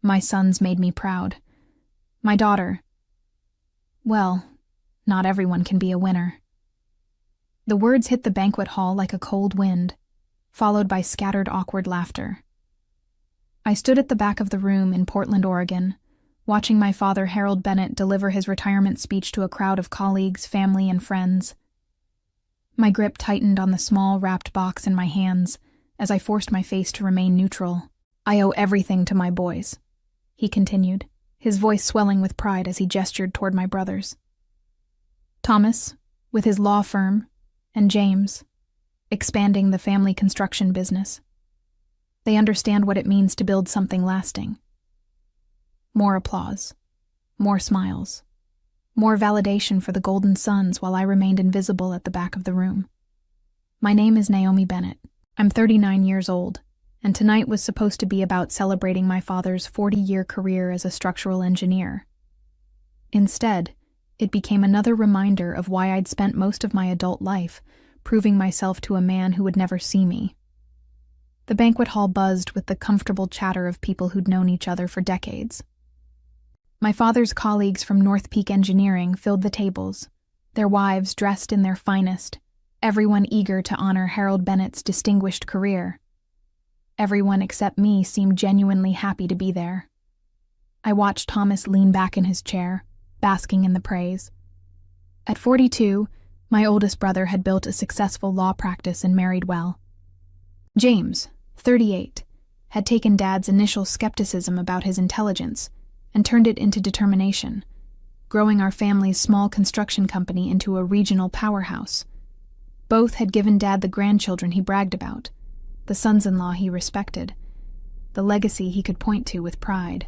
My sons made me proud. My daughter, well, not everyone can be a winner. The words hit the banquet hall like a cold wind, followed by scattered awkward laughter. I stood at the back of the room in Portland, Oregon, watching my father Harold Bennett deliver his retirement speech to a crowd of colleagues, family, and friends. My grip tightened on the small wrapped box in my hands as I forced my face to remain neutral. "I owe everything to my boys," he continued, his voice swelling with pride as he gestured toward my brothers. Thomas, with his law firm, and James, expanding the family construction business. They understand what it means to build something lasting. More applause, more smiles, more validation for the golden sons while I remained invisible at the back of the room. My name is Naomi Bennett. I'm 39 years old, and tonight was supposed to be about celebrating my father's 40-year career as a structural engineer. Instead, it became another reminder of why I'd spent most of my adult life proving myself to a man who would never see me. The banquet hall buzzed with the comfortable chatter of people who'd known each other for decades. My father's colleagues from North Peak Engineering filled the tables, their wives dressed in their finest, everyone eager to honor Harold Bennett's distinguished career. Everyone except me seemed genuinely happy to be there. I watched Thomas lean back in his chair, basking in the praise. At 42, my oldest brother had built a successful law practice and married well. James, 38, had taken Dad's initial skepticism about his intelligence and turned it into determination, growing our family's small construction company into a regional powerhouse. Both had given Dad the grandchildren he bragged about, the sons-in-law he respected, the legacy he could point to with pride.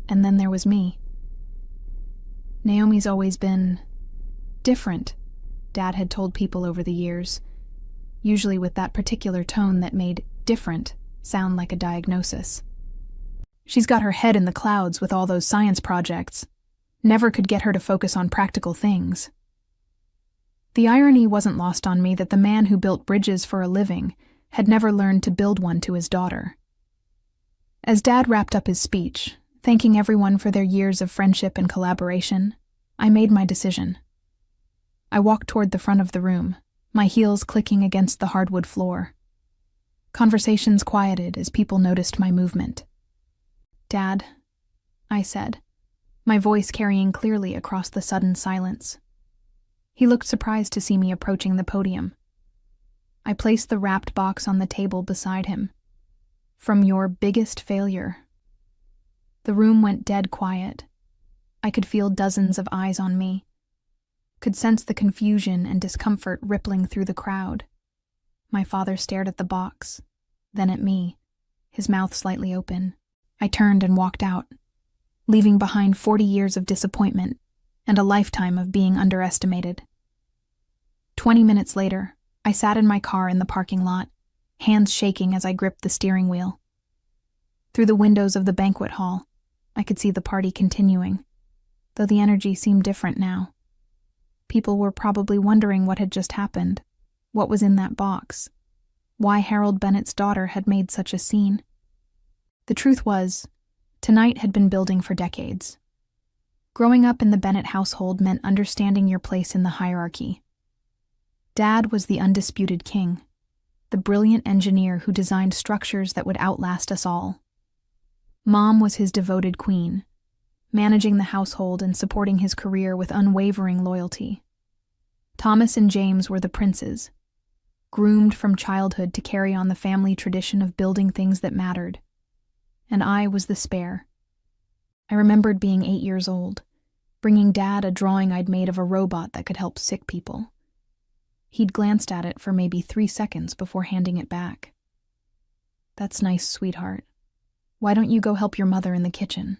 And then there was me. Naomi's always been different, Dad had told people over the years, usually with that particular tone that made different sound like a diagnosis. She's got her head in the clouds with all those science projects. Never could get her to focus on practical things. The irony wasn't lost on me that the man who built bridges for a living had never learned to build one to his daughter. As Dad wrapped up his speech, thanking everyone for their years of friendship and collaboration, I made my decision. I walked toward the front of the room, my heels clicking against the hardwood floor. Conversations quieted as people noticed my movement. "Dad," I said, my voice carrying clearly across the sudden silence. He looked surprised to see me approaching the podium. I placed the wrapped box on the table beside him. "From your biggest failure." The room went dead quiet. I could feel dozens of eyes on me, could sense the confusion and discomfort rippling through the crowd. My father stared at the box, then at me, his mouth slightly open. I turned and walked out, leaving behind 40 years of disappointment and a lifetime of being underestimated. 20 minutes later, I sat in my car in the parking lot, hands shaking as I gripped the steering wheel. Through the windows of the banquet hall, I could see the party continuing, though the energy seemed different now. People were probably wondering what had just happened, what was in that box, why Harold Bennett's daughter had made such a scene. The truth was, tonight had been building for decades. Growing up in the Bennett household meant understanding your place in the hierarchy. Dad was the undisputed king, the brilliant engineer who designed structures that would outlast us all. Mom was his devoted queen, managing the household and supporting his career with unwavering loyalty. Thomas and James were the princes, groomed from childhood to carry on the family tradition of building things that mattered. And I was the spare. I remembered being 8 years old, bringing Dad a drawing I'd made of a robot that could help sick people. He'd glanced at it for maybe 3 seconds before handing it back. "That's nice, sweetheart. Why don't you go help your mother in the kitchen?"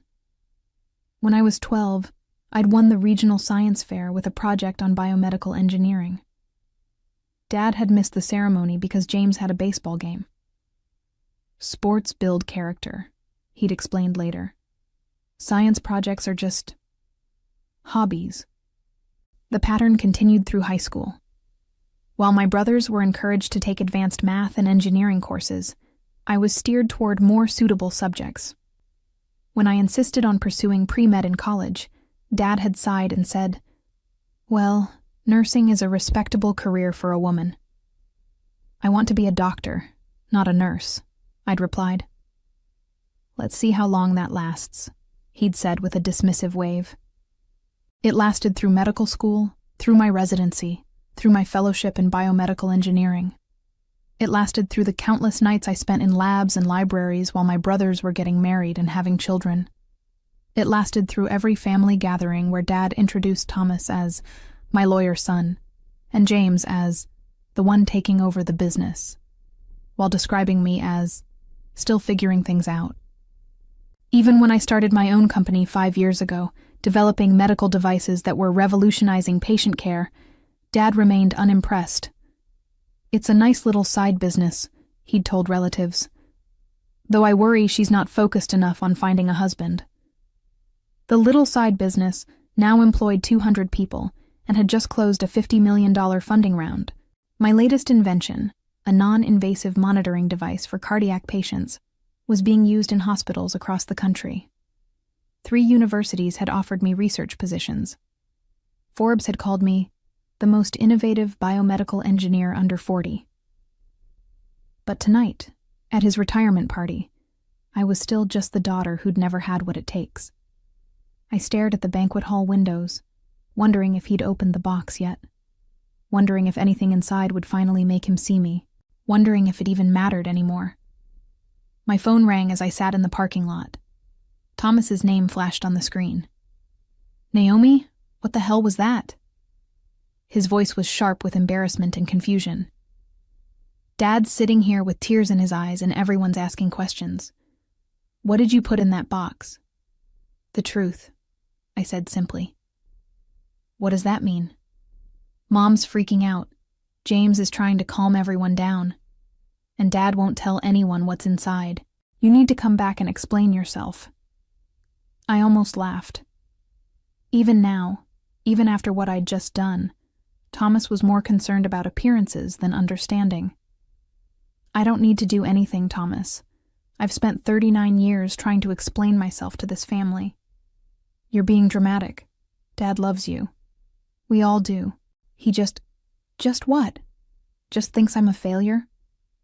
When I was 12, I'd won the regional science fair with a project on biomedical engineering. Dad had missed the ceremony because James had a baseball game. "Sports build character," he'd explained later. "Science projects are just hobbies." The pattern continued through high school. While my brothers were encouraged to take advanced math and engineering courses, I was steered toward more suitable subjects, When I insisted on pursuing pre-med in college, Dad had sighed and said, "Well, nursing is a respectable career for a woman." "I want to be a doctor, not a nurse," I'd replied. "Let's see how long that lasts," he'd said with a dismissive wave. It lasted through medical school, through my residency, through my fellowship in biomedical engineering. It lasted through the countless nights I spent in labs and libraries while my brothers were getting married and having children. It lasted through every family gathering where Dad introduced Thomas as my lawyer's son and James as the one taking over the business, while describing me as still figuring things out. Even when I started my own company 5 years ago, developing medical devices that were revolutionizing patient care, Dad remained unimpressed. "It's a nice little side business," he'd told relatives, "though I worry she's not focused enough on finding a husband." The little side business now employed 200 people and had just closed a $50 million funding round. My latest invention, a non-invasive monitoring device for cardiac patients, was being used in hospitals across the country. 3 universities had offered me research positions. Forbes had called me the most innovative biomedical engineer under 40. But tonight, at his retirement party, I was still just the daughter who'd never had what it takes. I stared at the banquet hall windows, wondering if he'd opened the box yet, wondering if anything inside would finally make him see me, wondering if it even mattered anymore. My phone rang as I sat in the parking lot. Thomas's name flashed on the screen. "Naomi, what the hell was that?" His voice was sharp with embarrassment and confusion. "Dad's sitting here with tears in his eyes and everyone's asking questions. What did you put in that box?" "The truth," I said simply. "What does that mean?" "Mom's freaking out. James is trying to calm everyone down. And Dad won't tell anyone what's inside. You need to come back and explain yourself." I almost laughed. Even now, even after what I'd just done, Thomas was more concerned about appearances than understanding. "I don't need to do anything, Thomas. I've spent 39 years trying to explain myself to this family. You're being dramatic. Dad loves you. We all do. He just what? Just thinks I'm a failure?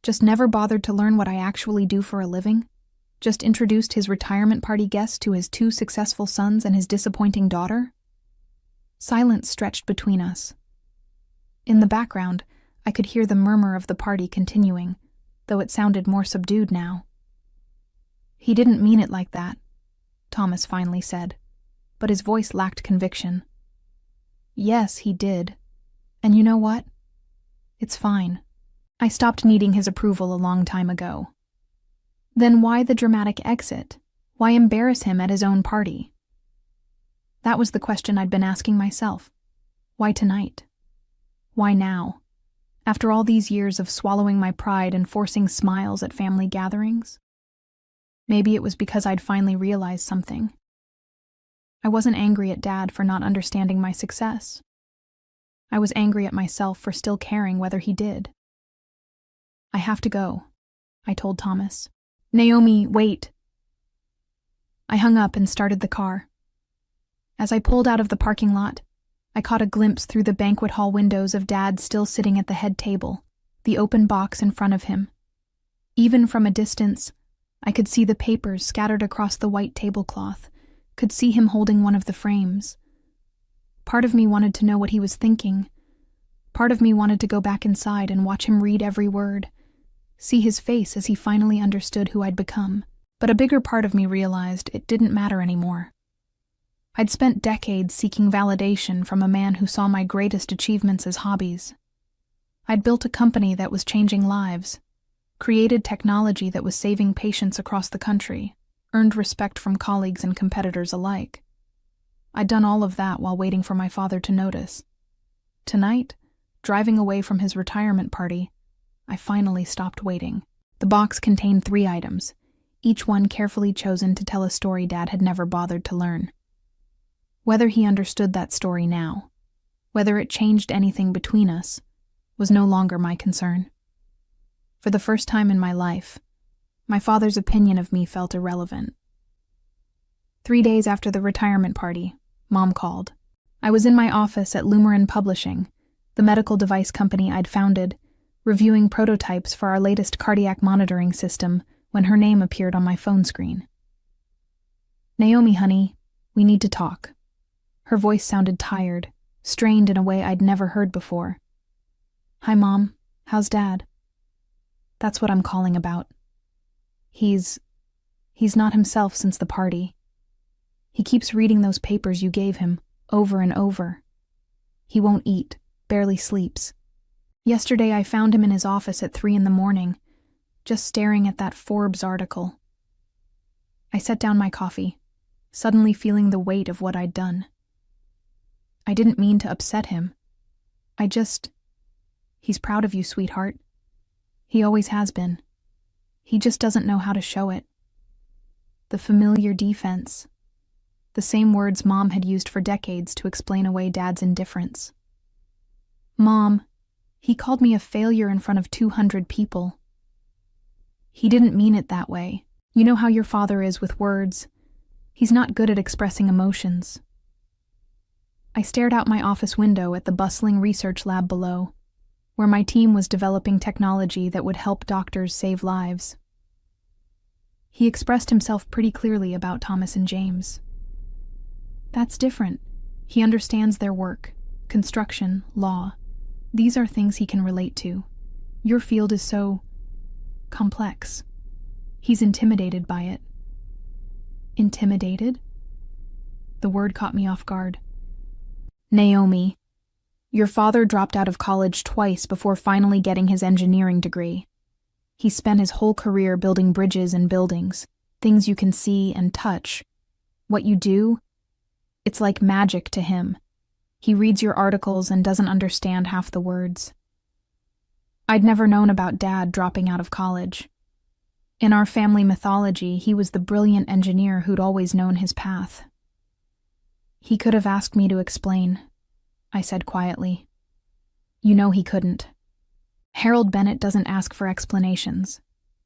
Just never bothered to learn what I actually do for a living? Just introduced his retirement party guests to his 2 successful sons and his disappointing daughter?" Silence stretched between us. In the background, I could hear the murmur of the party continuing, though it sounded more subdued now. "He didn't mean it like that," Thomas finally said, but his voice lacked conviction. "Yes, he did. And you know what? It's fine. I stopped needing his approval a long time ago." "Then why the dramatic exit? Why embarrass him at his own party?" That was the question I'd been asking myself. Why tonight? Why now? After all these years of swallowing my pride and forcing smiles at family gatherings? Maybe it was because I'd finally realized something. I wasn't angry at Dad for not understanding my success. I was angry at myself for still caring whether he did. "I have to go," I told Thomas. "Naomi, wait." I hung up and started the car. As I pulled out of the parking lot, I caught a glimpse through the banquet hall windows of Dad still sitting at the head table, the open box in front of him. Even from a distance, I could see the papers scattered across the white tablecloth, could see him holding one of the frames. Part of me wanted to know what he was thinking. Part of me wanted to go back inside and watch him read every word, see his face as he finally understood who I'd become. But a bigger part of me realized it didn't matter anymore. I'd spent decades seeking validation from a man who saw my greatest achievements as hobbies. I'd built a company that was changing lives, created technology that was saving patients across the country, earned respect from colleagues and competitors alike. I'd done all of that while waiting for my father to notice. Tonight, driving away from his retirement party, I finally stopped waiting. The box contained 3 items, each one carefully chosen to tell a story Dad had never bothered to learn. Whether he understood that story now, whether it changed anything between us, was no longer my concern. For the first time in my life, my father's opinion of me felt irrelevant. 3 days after the retirement party, Mom called. I was in my office at Lumerin Publishing, the medical device company I'd founded, reviewing prototypes for our latest cardiac monitoring system when her name appeared on my phone screen. "Naomi, honey, we need to talk." Her voice sounded tired, strained in a way I'd never heard before. "Hi, Mom. How's Dad?" "That's what I'm calling about. He's not himself since the party. He keeps reading those papers you gave him, over and over. He won't eat, barely sleeps. Yesterday I found him in his office at 3 a.m, just staring at that Forbes article. I set down my coffee, suddenly feeling the weight of what I'd done. I didn't mean to upset him. He's proud of you, sweetheart. He always has been. He just doesn't know how to show it. The familiar defense. The same words Mom had used for decades to explain away Dad's indifference. "Mom, he called me a failure in front of 200 people. He didn't mean it that way. You know how your father is with words. He's not good at expressing emotions." I stared out my office window at the bustling research lab below, where my team was developing technology that would help doctors save lives. He expressed himself pretty clearly about Thomas and James. That's different. He understands their work, construction, law. These are things he can relate to. Your field is so complex. He's intimidated by it. Intimidated? The word caught me off guard. "Naomi, your father dropped out of college twice before finally getting his engineering degree. He spent his whole career building bridges and buildings, things you can see and touch. What you do, it's like magic to him. He reads your articles and doesn't understand half the words." I'd never known about Dad dropping out of college. In our family mythology, he was the brilliant engineer who'd always known his path. "He could have asked me to explain," I said quietly. "You know he couldn't. Harold Bennett doesn't ask for explanations.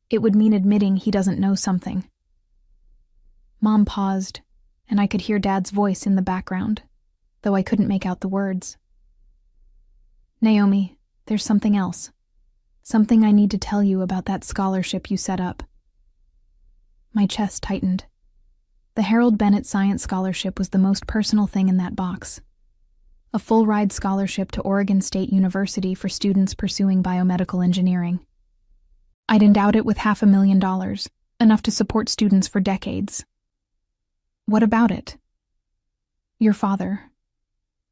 It would mean admitting he doesn't know something." Mom paused, and I could hear Dad's voice in the background, though I couldn't make out the words. "Naomi, there's something else. Something I need to tell you about that scholarship you set up." My chest tightened. The Harold Bennett Science Scholarship was the most personal thing in that box. A full-ride scholarship to Oregon State University for students pursuing biomedical engineering. I'd endowed it with $500,000, enough to support students for decades. "What about it?" "Your father.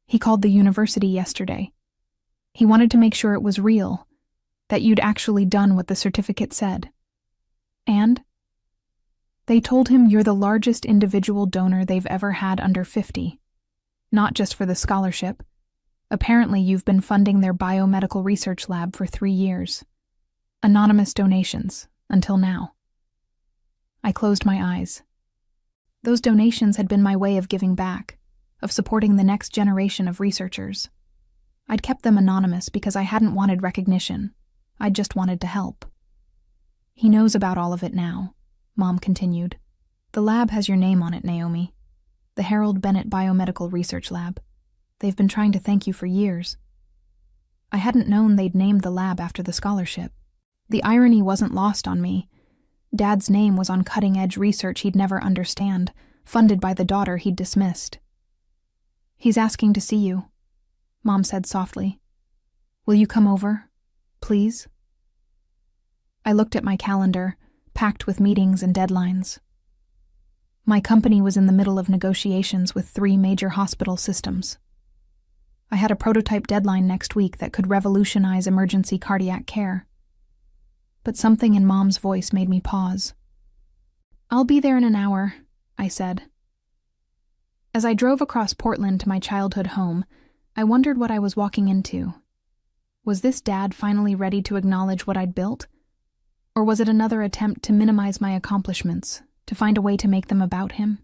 He called the university yesterday. He wanted to make sure it was real, that you'd actually done what the certificate said. And they told him you're the largest individual donor they've ever had under 50. Not just for the scholarship. Apparently you've been funding their biomedical research lab for 3 years. Anonymous donations, until now." I closed my eyes. Those donations had been my way of giving back, of supporting the next generation of researchers. I'd kept them anonymous because I hadn't wanted recognition. I just wanted to help. "He knows about all of it now," Mom continued. "The lab has your name on it, Naomi. The Harold Bennett Biomedical Research Lab. They've been trying to thank you for years." I hadn't known they'd named the lab after the scholarship. The irony wasn't lost on me. Dad's name was on cutting-edge research he'd never understand, funded by the daughter he'd dismissed. "He's asking to see you," Mom said softly. "Will you come over? Please?" I looked at my calendar, packed with meetings and deadlines. My company was in the middle of negotiations with 3 major hospital systems. I had a prototype deadline next week that could revolutionize emergency cardiac care. But something in Mom's voice made me pause. "I'll be there in an hour," I said. As I drove across Portland to my childhood home, I wondered what I was walking into. Was this Dad finally ready to acknowledge what I'd built? Or was it another attempt to minimize my accomplishments, to find a way to make them about him?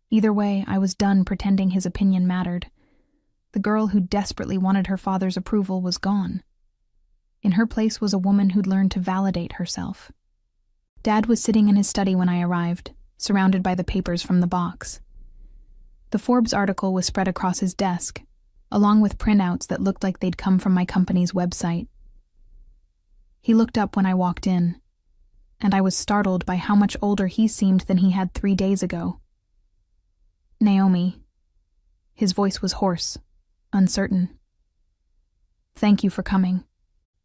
Either way, I was done pretending his opinion mattered. The girl who desperately wanted her father's approval was gone. In her place was a woman who'd learned to validate herself. Dad was sitting in his study when I arrived, surrounded by the papers from the box. The Forbes article was spread across his desk, along with printouts that looked like they'd come from my company's website. He looked up when I walked in, and I was startled by how much older he seemed than he had 3 days ago. "Naomi." His voice was hoarse, uncertain. "Thank you for coming."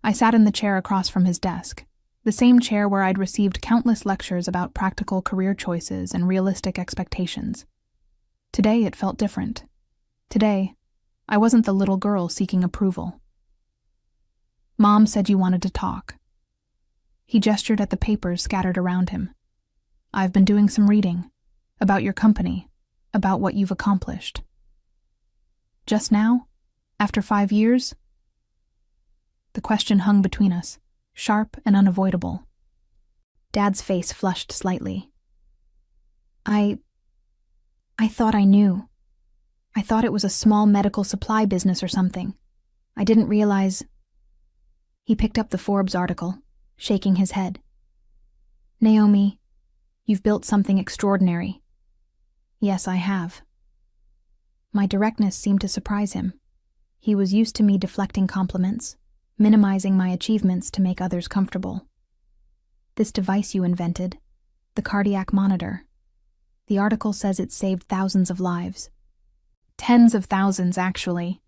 I sat in the chair across from his desk, the same chair where I'd received countless lectures about practical career choices and realistic expectations. Today it felt different. Today, I wasn't the little girl seeking approval. "Mom said you wanted to talk." He gestured at the papers scattered around him. "I've been doing some reading about your company, about what you've accomplished." "Just now? After 5 years?" The question hung between us, sharp and unavoidable. Dad's face flushed slightly. I thought I knew. I thought it was a small medical supply business or something. I didn't realize." He picked up the Forbes article, shaking his head. "Naomi, you've built something extraordinary." "Yes, I have." My directness seemed to surprise him. He was used to me deflecting compliments, minimizing my achievements to make others comfortable. "This device you invented, the cardiac monitor. The article says it saved thousands of lives. Tens of thousands, actually.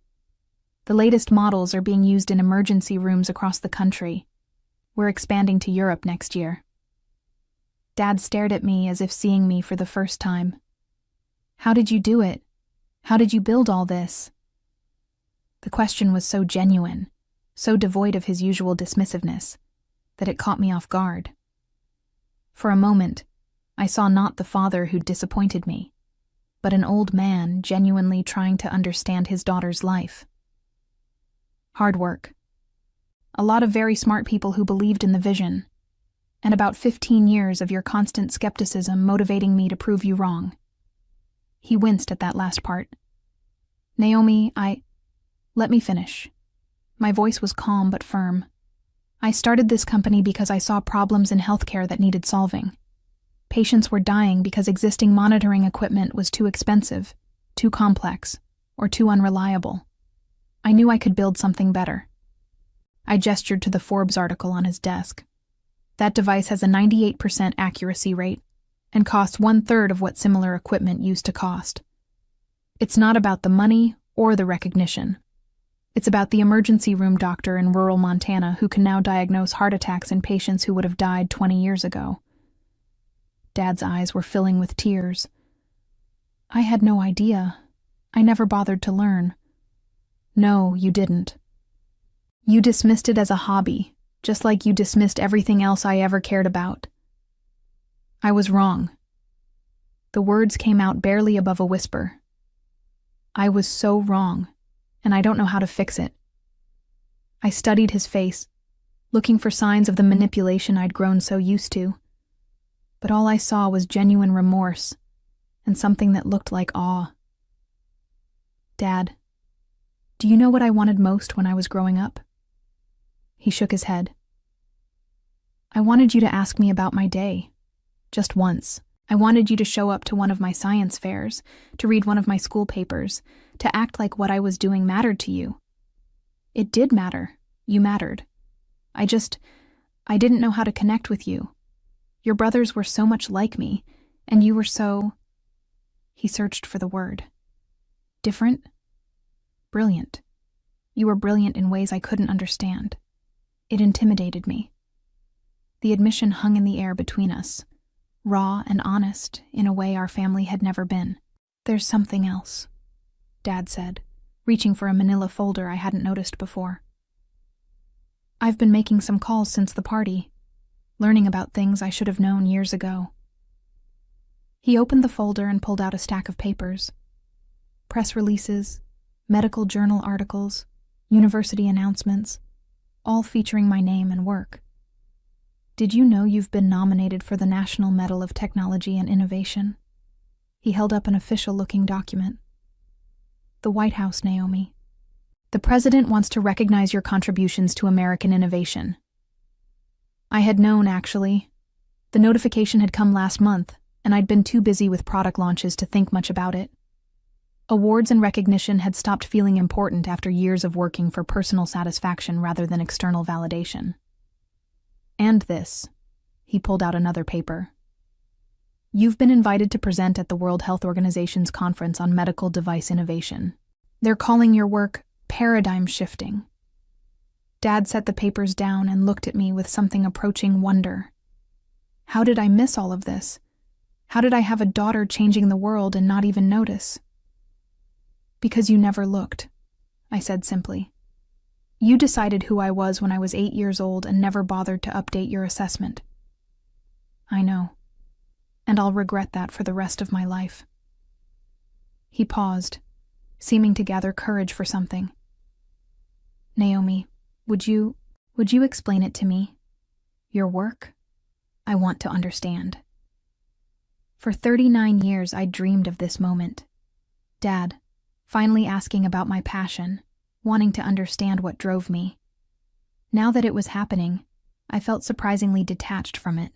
The latest models are being used in emergency rooms across the country. We're expanding to Europe next year." Dad stared at me as if seeing me for the first time. "How did you do it? How did you build all this?" The question was so genuine, so devoid of his usual dismissiveness, that it caught me off guard. For a moment, I saw not the father who'd disappointed me, but an old man genuinely trying to understand his daughter's life. "Hard work. A lot of very smart people who believed in the vision, and about 15 years of your constant skepticism motivating me to prove you wrong." He winced at that last part. "Naomi, Let me finish." My voice was calm but firm. "I started this company because I saw problems in healthcare that needed solving. Patients were dying because existing monitoring equipment was too expensive, too complex, or too unreliable. I knew I could build something better." I gestured to the Forbes article on his desk. "That device has a 98% accuracy rate and costs 1/3 of what similar equipment used to cost. It's not about the money or the recognition. It's about the emergency room doctor in rural Montana who can now diagnose heart attacks in patients who would have died 20 years ago." Dad's eyes were filling with tears. "I had no idea. I never bothered to learn." "No, you didn't. You dismissed it as a hobby, just like you dismissed everything else I ever cared about." I was wrong. The words came out barely above a whisper. I was so wrong, and I don't know how to fix it. I studied his face, looking for signs of the manipulation I'd grown so used to. But all I saw was genuine remorse and something that looked like awe. "Dad, do you know what I wanted most when I was growing up?" He shook his head. "I wanted you to ask me about my day. Just once. I wanted you to show up to one of my science fairs, to read one of my school papers, to act like what I was doing mattered to you. It did matter. You mattered. I didn't know how to connect with you. Your brothers were so much like me, and you were so..." He searched for the word. "Different? Brilliant. You were brilliant in ways I couldn't understand. It intimidated me." The admission hung in the air between us, raw and honest in a way our family had never been. "There's something else," Dad said, reaching for a manila folder I hadn't noticed before. "I've been making some calls since the party, learning about things I should have known years ago." He opened the folder and pulled out a stack of papers. Press releases, medical journal articles, university announcements, all featuring my name and work. "Did you know you've been nominated for the National Medal of Technology and Innovation?" He held up an official-looking document. "The White House, Naomi. The President wants to recognize your contributions to American innovation." I had known, actually. The notification had come last month, and I'd been too busy with product launches to think much about it. Awards and recognition had stopped feeling important after years of working for personal satisfaction rather than external validation. And this. He pulled out another paper. You've been invited to present at the World Health Organization's conference on medical device innovation. They're calling your work paradigm shifting. Dad set the papers down and looked at me with something approaching wonder. How did I miss all of this? How did I have a daughter changing the world and not even notice? Because you never looked, I said simply. You decided who I was when I was 8 years old and never bothered to update your assessment. I know, and I'll regret that for the rest of my life. He paused, seeming to gather courage for something. Naomi, would you explain it to me? Your work? I want to understand. For 39 years I dreamed of this moment. Dad, finally asking about my passion, wanting to understand what drove me. Now that it was happening, I felt surprisingly detached from it.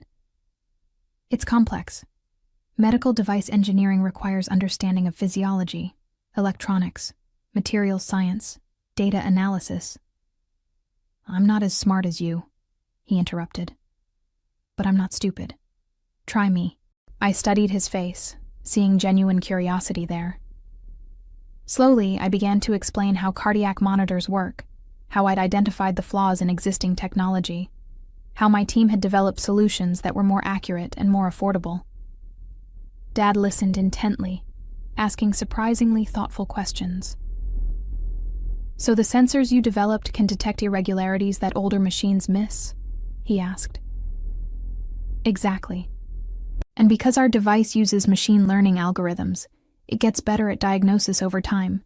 It's complex. Medical device engineering requires understanding of physiology, electronics, materials science, data analysis. I'm not as smart as you, he interrupted. But I'm not stupid. Try me. I studied his face, seeing genuine curiosity there. Slowly, I began to explain how cardiac monitors work, how I'd identified the flaws in existing technology, how my team had developed solutions that were more accurate and more affordable. Dad listened intently, asking surprisingly thoughtful questions. So the sensors you developed can detect irregularities that older machines miss? He asked. Exactly. And because our device uses machine learning algorithms, it gets better at diagnosis over time.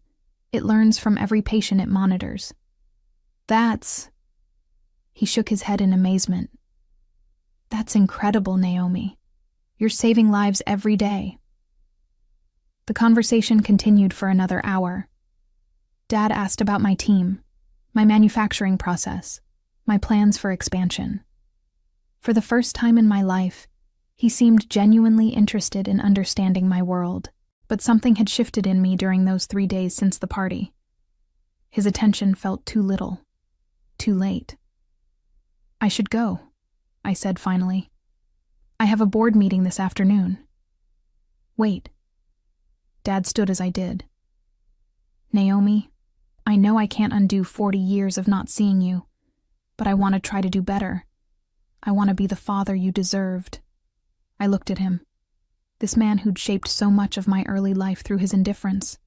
It learns from every patient it monitors. That's... He shook his head in amazement. That's incredible, Naomi. You're saving lives every day. The conversation continued for another hour. Dad asked about my team, my manufacturing process, my plans for expansion. For the first time in my life, he seemed genuinely interested in understanding my world, but something had shifted in me during those 3 days since the party. His attention felt too little, too late. I should go, I said finally. I have a board meeting this afternoon. Wait. Dad stood as I did. Naomi, I know I can't undo 40 years of not seeing you, but I want to try to do better. I want to be the father you deserved. I looked at him, this man who'd shaped so much of my early life through his indifference,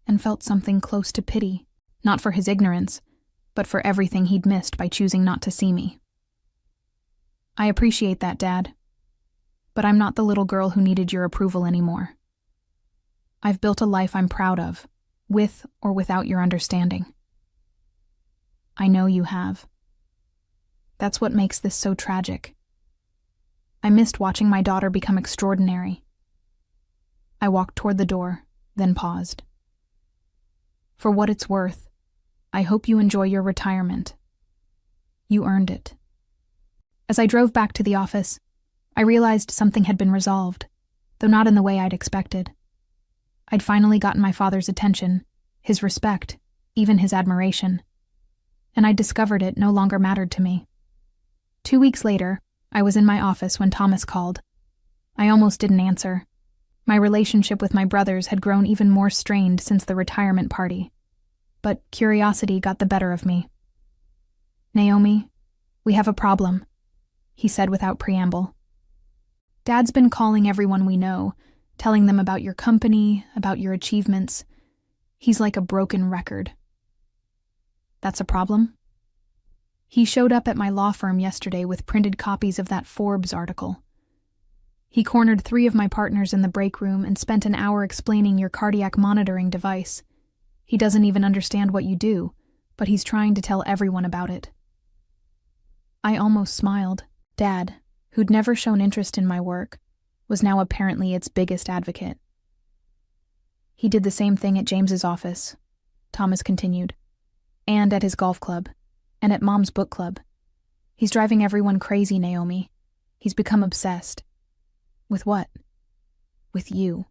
and felt something close to pity, not for his ignorance, but for everything he'd missed by choosing not to see me. I appreciate that, Dad, but I'm not the little girl who needed your approval anymore. I've built a life I'm proud of, with or without your understanding. I know you have. That's what makes this so tragic. I missed watching my daughter become extraordinary. I walked toward the door, then paused. For what it's worth, I hope you enjoy your retirement. You earned it. As I drove back to the office, I realized something had been resolved, though not in the way I'd expected. I'd finally gotten my father's attention, his respect, even his admiration, and I'd discovered it no longer mattered to me. 2 weeks later, I was in my office when Thomas called. I almost didn't answer. My relationship with my brothers had grown even more strained since the retirement party, but curiosity got the better of me. Naomi, we have a problem, he said without preamble. Dad's been calling everyone we know, telling them about your company, about your achievements. He's like a broken record. That's a problem? He showed up at my law firm yesterday with printed copies of that Forbes article. He cornered 3 of my partners in the break room and spent an hour explaining your cardiac monitoring device. He doesn't even understand what you do, but he's trying to tell everyone about it. I almost smiled. Dad, who'd never shown interest in my work, was now apparently its biggest advocate. He did the same thing at James's office, Thomas continued, and at his golf club, and at Mom's book club. He's driving everyone crazy, Naomi. He's become obsessed. With what? with you,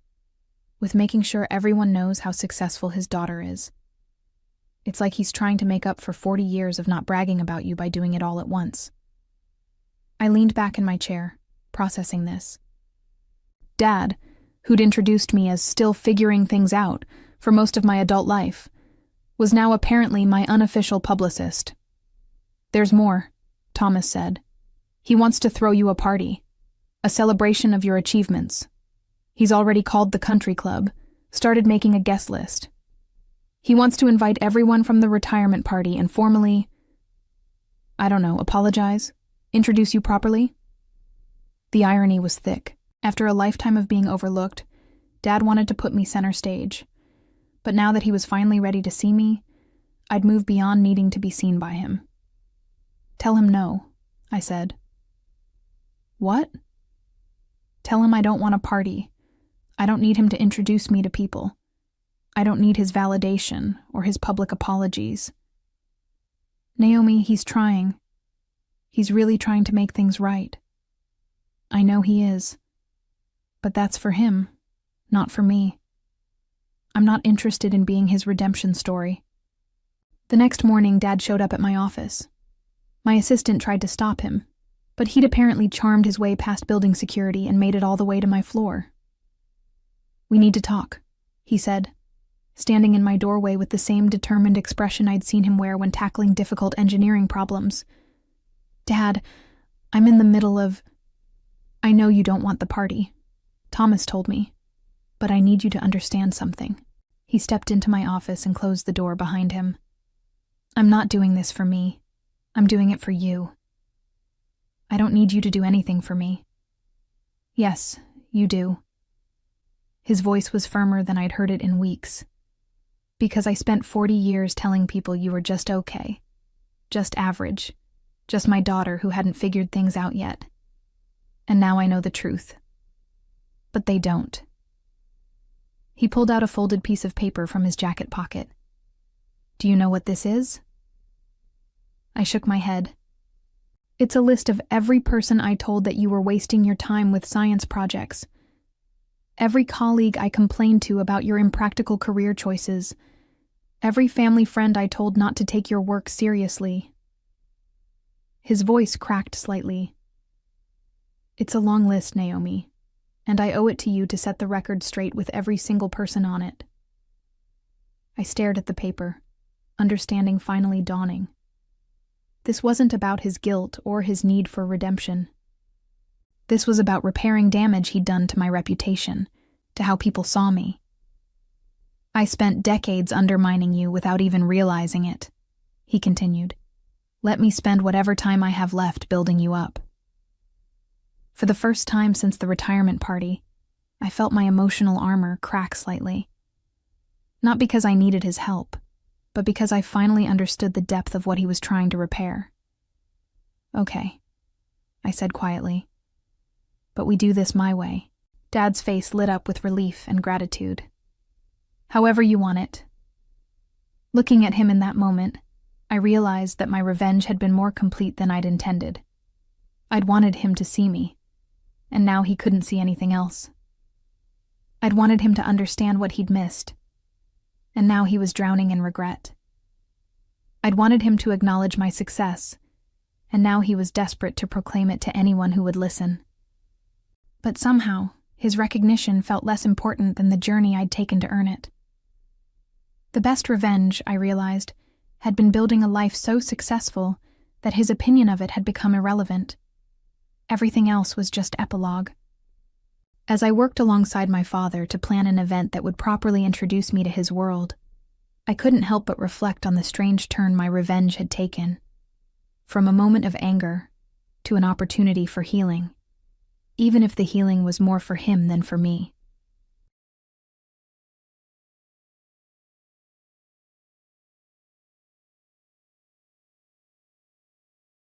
with making sure everyone knows how successful his daughter is. It's like he's trying to make up for 40 years of not bragging about you by doing it all at once. I leaned back in my chair, processing this. Dad, who'd introduced me as still figuring things out for most of my adult life, was now apparently my unofficial publicist. "There's more," Thomas said. "He wants to throw you a party, a celebration of your achievements. He's already called the country club, started making a guest list. He wants to invite everyone from the retirement party and formally, apologize, introduce you properly." The irony was thick. After a lifetime of being overlooked, Dad wanted to put me center stage. But now that he was finally ready to see me, I'd moved beyond needing to be seen by him. "Tell him no," I said. "What?" "Tell him I don't want a party. I don't need him to introduce me to people. I don't need his validation or his public apologies. Naomi, he's trying. He's really trying to make things right. I know he is. But that's for him, not for me. I'm not interested in being his redemption story." The next morning, Dad showed up at my office. My assistant tried to stop him, but he'd apparently charmed his way past building security and made it all the way to my floor. "We need to talk," he said, standing in my doorway with the same determined expression I'd seen him wear when tackling difficult engineering problems. "Dad, I'm in the middle of... I know you don't want the party. Thomas told me. But I need you to understand something." He stepped into my office and closed the door behind him. "I'm not doing this for me. I'm doing it for you. I don't need you to do anything for me." "Yes, you do." His voice was firmer than I'd heard it in weeks. "Because I spent 40 years telling people you were just okay. Just average. Just my daughter who hadn't figured things out yet. And now I know the truth. But they don't." He pulled out a folded piece of paper from his jacket pocket. "Do you know what this is?" I shook my head. "It's a list of every person I told that you were wasting your time with science projects. Every colleague I complained to about your impractical career choices. Every family friend I told not to take your work seriously." His voice cracked slightly. "It's a long list, Naomi, and I owe it to you to set the record straight with every single person on it." I stared at the paper, understanding finally dawning. This wasn't about his guilt or his need for redemption. This was about repairing damage he'd done to my reputation, to how people saw me. "I spent decades undermining you without even realizing it," he continued. "Let me spend whatever time I have left building you up." For the first time since the retirement party, I felt my emotional armor crack slightly. Not because I needed his help, but because I finally understood the depth of what he was trying to repair. "Okay," I said quietly. "But we do this my way." Dad's face lit up with relief and gratitude. "However you want it." Looking at him in that moment, I realized that my revenge had been more complete than I'd intended. I'd wanted him to see me, and now he couldn't see anything else. I'd wanted him to understand what he'd missed, and now he was drowning in regret. I'd wanted him to acknowledge my success, and now he was desperate to proclaim it to anyone who would listen. But somehow, his recognition felt less important than the journey I'd taken to earn it. The best revenge, I realized, had been building a life so successful that his opinion of it had become irrelevant. Everything else was just epilogue. As I worked alongside my father to plan an event that would properly introduce me to his world, I couldn't help but reflect on the strange turn my revenge had taken. From a moment of anger to an opportunity for healing, even if the healing was more for him than for me.